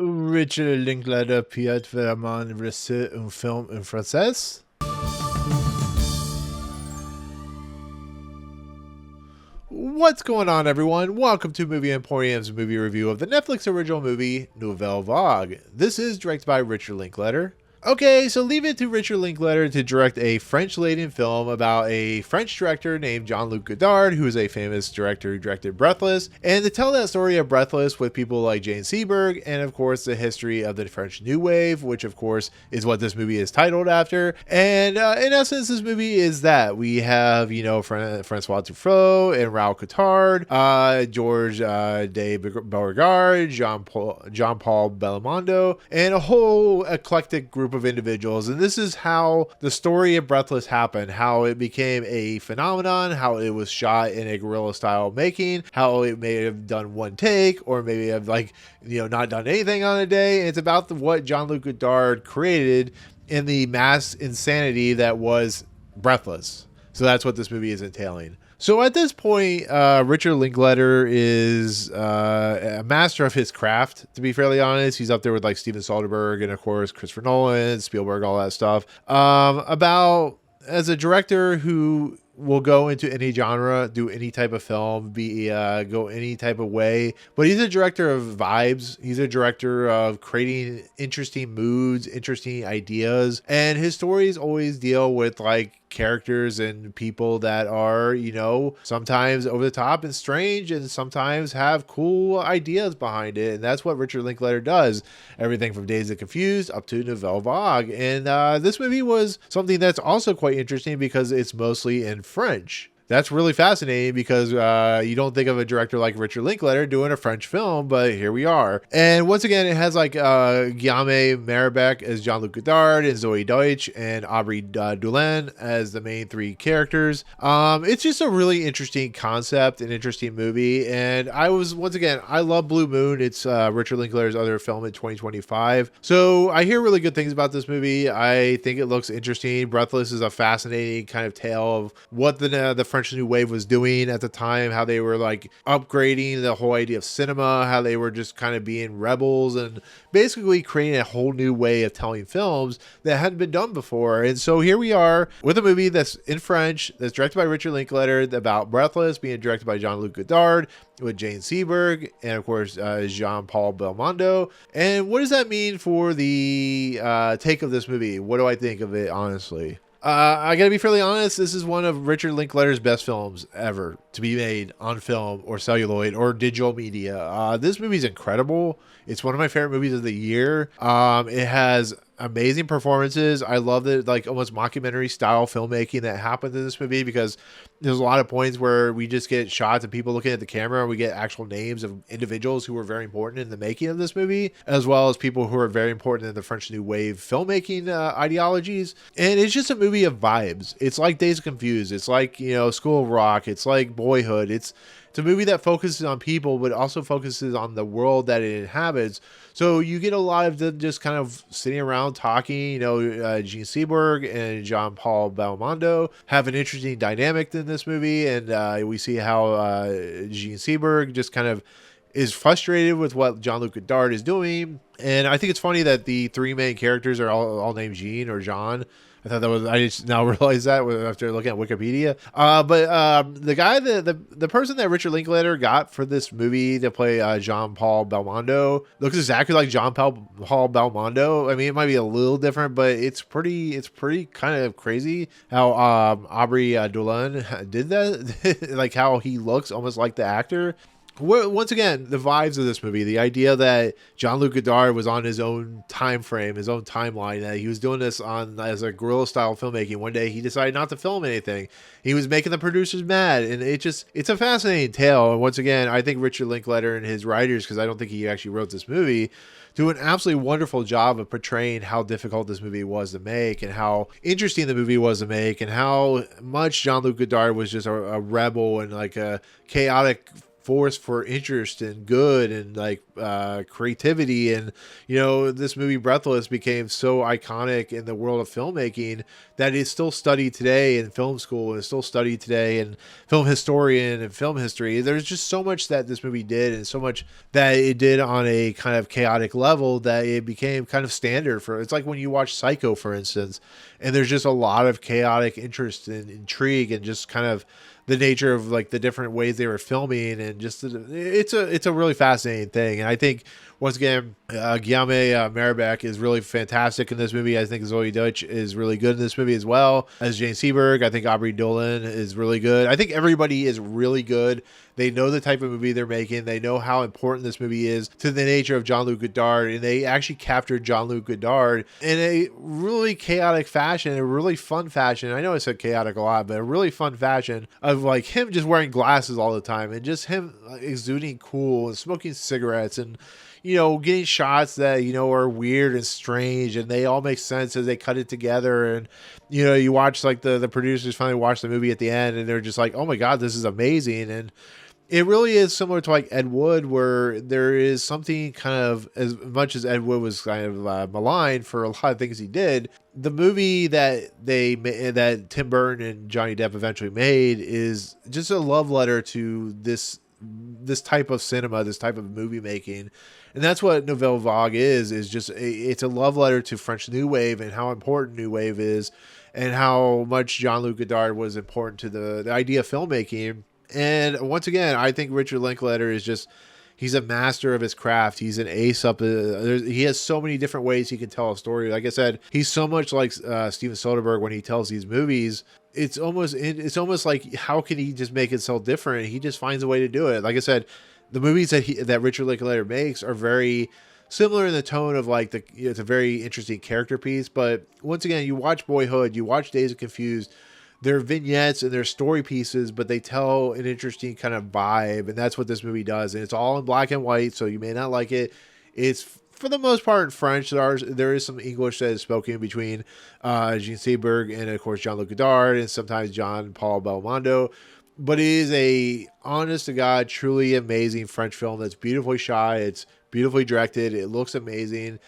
Richard Linklater Piet vraiment réussi un film en français. What's going on, everyone? Welcome to Movie Emporium's movie review of the Netflix original movie Nouvelle Vague. This is directed by Richard Linklater. Okay, so leave it to Richard Linklater to direct a French-laden film about a French director named Jean-Luc Godard, who is a famous director who directed Breathless, and to tell that story of Breathless with people like Jane Seberg, and of course the history of the French New Wave, which of course is what this movie is titled after. And in essence, this movie is that. We have, Francois Truffaut and Raoul Cotard, Georges de Beauregard, Jean-Paul Belmondo, and a whole eclectic group of individuals. And this is how the story of Breathless happened, how it became a phenomenon, how it was shot in a guerrilla style making, how it may have done one take or maybe have not done anything on a day. It's about what Jean-Luc Godard created in the mass insanity that was Breathless. So that's what this movie is entailing. So at this point, Richard Linklater is a master of his craft, to be fairly honest. He's up there with like Steven Soderbergh and, of course, Christopher Nolan, Spielberg, all that stuff. As a director who will go into any genre, do any type of film, go any type of way. But he's a director of vibes. He's a director of creating interesting moods, interesting ideas. And his stories always deal with like characters and people that are, sometimes over the top and strange and sometimes have cool ideas behind it. And that's what Richard Linklater does. Everything from Dazed and Confused up to Nouvelle Vague. And this movie was something that's also quite interesting because it's mostly in French. That's really fascinating because you don't think of a director like Richard Linklater doing a French film, but here we are. And once again, it has like Guillaume Maribek as Jean-Luc Godard and Zoe Deutsch and Aubrey Dulin as the main three characters. It's just a really interesting concept, an interesting movie. And I love Blue Moon. It's Richard Linklater's other film in 2025. So I hear really good things about this movie. I think it looks interesting. Breathless is a fascinating kind of tale of what the French New Wave was doing at the time, how they were like upgrading the whole idea of cinema, how they were just kind of being rebels and basically creating a whole new way of telling films that hadn't been done before. And so here we are with a movie that's in French, that's directed by Richard Linklater, about Breathless, being directed by Jean-Luc Godard, with Jane Seberg and of course Jean-Paul Belmondo. And what does that mean for the take of this movie? What do I think of it, honestly? I gotta be fairly honest, this is one of Richard Linklater's best films ever to be made on film or celluloid or digital media. This movie's incredible. It's one of my favorite movies of the year. It has amazing performances. I love the like almost mockumentary style filmmaking that happens in this movie because there's a lot of points where we just get shots of people looking at the camera and we get actual names of individuals who were very important in the making of this movie, as well as people who are very important in the French New Wave filmmaking ideologies. And it's just a movie of vibes. It's like Dazed and Confused. It's like, School of Rock. It's like Boyhood. It's a movie that focuses on people, but also focuses on the world that it inhabits. So you get a lot of them just kind of sitting around talking. Jane Seberg and Jean-Paul Belmondo have an interesting dynamic in this movie. And we see how Jane Seberg just kind of is frustrated with what Jean-Luc Godard is doing. And I think it's funny that the three main characters are all named Jean or John. I just now realized that after looking at Wikipedia. But the guy, the person that Richard Linklater got for this movie to play Jean-Paul Belmondo looks exactly like Jean-Paul Belmondo. I mean, it might be a little different, but it's pretty kind of crazy how Aubrey Dulin did that. Like how he looks almost like the actor. Once again, the vibes of this movie, the idea that Jean-Luc Godard was on his own time frame, his own timeline, that he was doing this as a guerrilla style filmmaking. One day he decided not to film anything. He was making the producers mad, and it's a fascinating tale. And once again, I think Richard Linklater and his writers, because I don't think he actually wrote this movie, do an absolutely wonderful job of portraying how difficult this movie was to make and how interesting the movie was to make and how much Jean-Luc Godard was just a rebel and like a chaotic force for interest and good and like creativity. And this movie Breathless became so iconic in the world of filmmaking that it's still studied today in film school, and it's still studied today in film historian and film history. There's just so much that this movie did, and so much that it did on a kind of chaotic level, that it became kind of standard for. It's like when you watch Psycho, for instance, and there's just a lot of chaotic interest and intrigue, and just kind of the nature of like the different ways they were filming, and just it's a really fascinating thing. And I think once again, Guillaume Maribek is really fantastic in this movie. I think Zoe Deutsch is really good in this movie as well as Jane Seberg. I think Aubrey Dolan is really good. I think everybody is really good. They know the type of movie they're making. They know how important this movie is to the nature of Jean-Luc Godard, and they actually captured Jean-Luc Godard in a really chaotic fashion, a really fun fashion. I know I said chaotic a lot, but a really fun fashion of like him just wearing glasses all the time, and just him exuding cool and smoking cigarettes, and getting shots that, are weird and strange, and they all make sense as they cut it together. And, you watch like the producers finally watch the movie at the end, and they're just like, oh my God, this is amazing. And it really is similar to like Ed Wood, where there is something kind of, as much as Ed Wood was kind of maligned for a lot of things he did, the movie that that Tim Burton and Johnny Depp eventually made is just a love letter to this type of cinema, this type of movie making. And that's what Nouvelle Vague is just it's a love letter to French New Wave, and how important New Wave is, and how much Jean-Luc Godard was important to the idea of filmmaking. And once again, I think Richard Linklater is just, he's a master of his craft. He's an ace up. He has so many different ways he can tell a story. Like I said, he's so much like Steven Soderbergh when he tells these movies. It's almost like, how can he just make it so different? He just finds a way to do it. Like I said, the movies that Richard Linklater makes are very similar in the tone of like it's a very interesting character piece. But once again, you watch Boyhood, you watch Dazed and Confused. They're vignettes and they're story pieces, but they tell an interesting kind of vibe, and that's what this movie does. And it's all in black and white, so you may not like it. It's for the most part in French. There is some English that is spoken between Jean Seberg and of course Jean-Luc Godard, and sometimes Jean-Paul Belmondo. But it is a honest to God, truly amazing French film that's beautifully shot. It's beautifully directed. It looks amazing.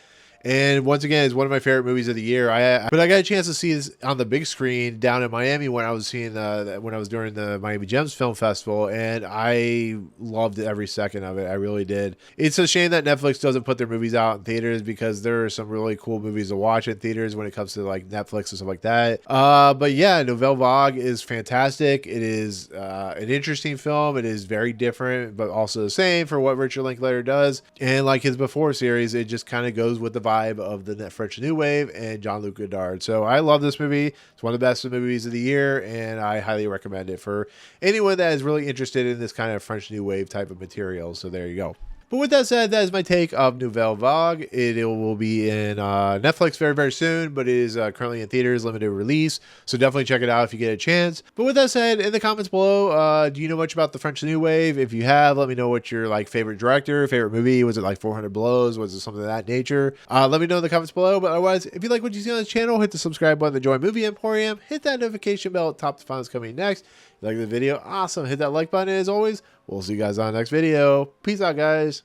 And once again, it's one of my favorite movies of the year. But I got a chance to see this on the big screen down in Miami when I was during the Miami Gems Film Festival, and I loved every second of it. I really did. It's a shame that Netflix doesn't put their movies out in theaters, because there are some really cool movies to watch in theaters when it comes to like Netflix and stuff like that. But yeah, Nouvelle Vague is fantastic. It is an interesting film. It is very different, but also the same for what Richard Linklater does. And like his before series, it just kind of goes with the vibe of the French New Wave and Jean-Luc Godard. So I love this movie. It's one of the best movies of the year, and I highly recommend it for anyone that is really interested in this kind of French New Wave type of material. So there you go. But with that said, that is my take of Nouvelle Vague. It will be in Netflix very, very soon, but it is currently in theaters, limited release. So definitely check it out if you get a chance. But with that said, in the comments below, do you know much about the French New Wave? If you have, let me know what your like favorite director, favorite movie. Was it like 400 Blows? Was it something of that nature? Let me know in the comments below. But otherwise, if you like what you see on this channel, hit the subscribe button to join Movie Emporium. Hit that notification bell at the top to find what's coming next. If you like the video, awesome. Hit that like button. As always, we'll see you guys on the next video. Peace out, guys.